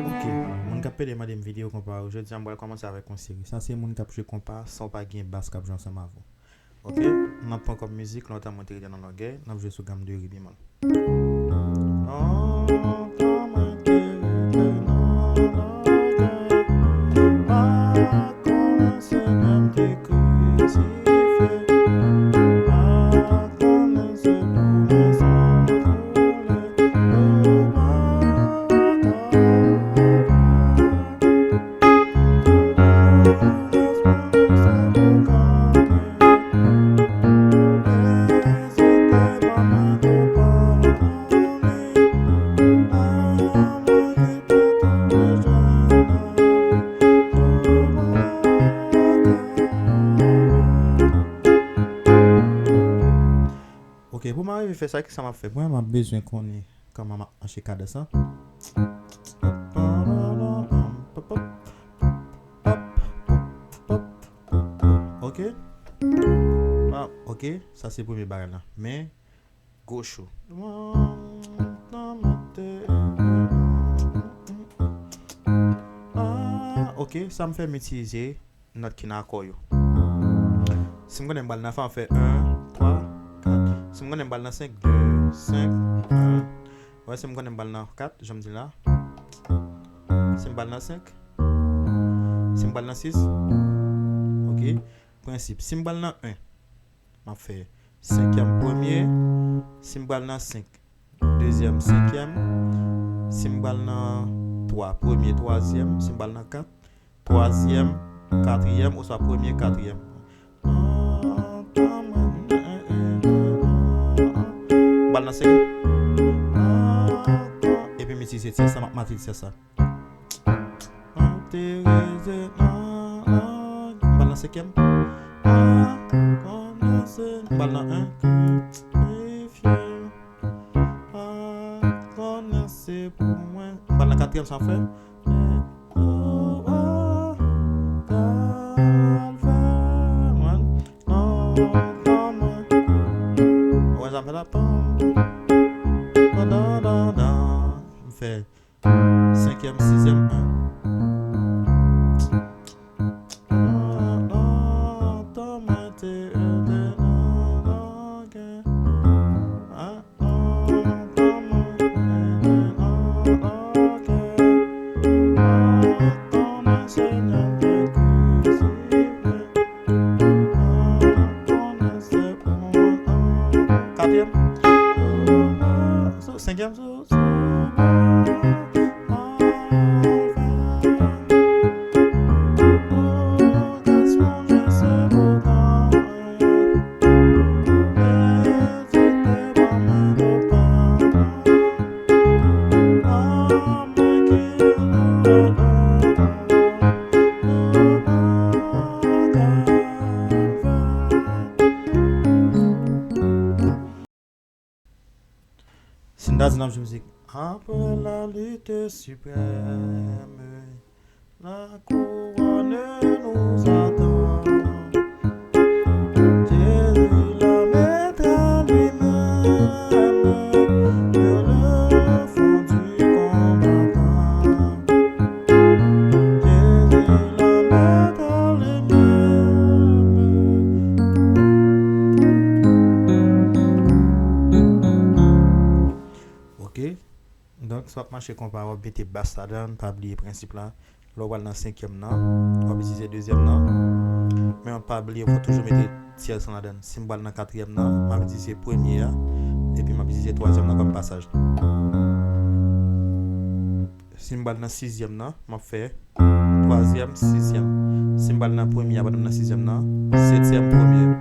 Ok, mon cap de madame vidéo comparé. Aujourd'hui, on va commencer avec une série. Ça, c'est mon cap je compare sans pas gain basse cap ensemble avant. Ok, on prend comme musique, on va monter dans l'orgueil, on va jouer sur gamme de ribis mal. Oh, comment commencer même tes crucifiés. Ah, commencer pour me s'envoler. Ok, pour m'arriver à faire ça, que ça m'a fait? Moi, j'ai besoin qu'on ait comme un marché cadre ça. Ok? Ah, ok, ça c'est pour mes barres là. Mais, gauche. Ah, ok, ça me fait m'utiliser notre qui n'a pas. Si je connais balle, on fait 1, 3, 4. Si je connais balle, 5, 2, 5, 1. Ouais, si je connais balle, 4, je me dis là. Si je balle, 5. Si je balle, 6. Ok, principe. Si je balle, 1, je fais 5e premier. Si je balle, 5, deuxième, 5e. Si je balle, 3, premier, troisième. Si je balle, 4, troisième, quatrième. Ou soit premier, quatrième. Balle 5. Et puis, m'utiliser ça, matrice, c'est ça. Balle 5e. Balle 1. Balle 4e, ça fait. Ouais, ça fait la pomme. On fait 5e, 6e, 1. Cinquième c'est une date de musique. Après la lutte suprême, la couronne nous attend. Jésus la mettra lui-même sur le fond du combattant. Jésus la mettra lui-même. Ok? Donc, soit marcher comparé au BT Bastadan, pas oublier le principe là. Là, on va dans 5e là. On va utiliser 2e là. Mais on pas oublier, il faut toujours mettre tiers dans la donne. Si on va dans 4e là, on va utiliser 1er et puis on va utiliser 3e là comme passage. Si on va dans 6e là, on va faire 3e, 6e. Si on va dans 1er, on va dans 6e là, 7e, 1er.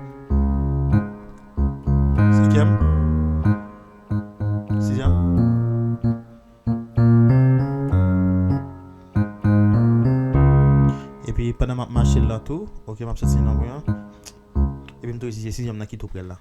5e, 6e. Et puis pendant ma marche là tout, ok, m'a sorti non rien. Et puis me utiliser 6e là qui tout près là.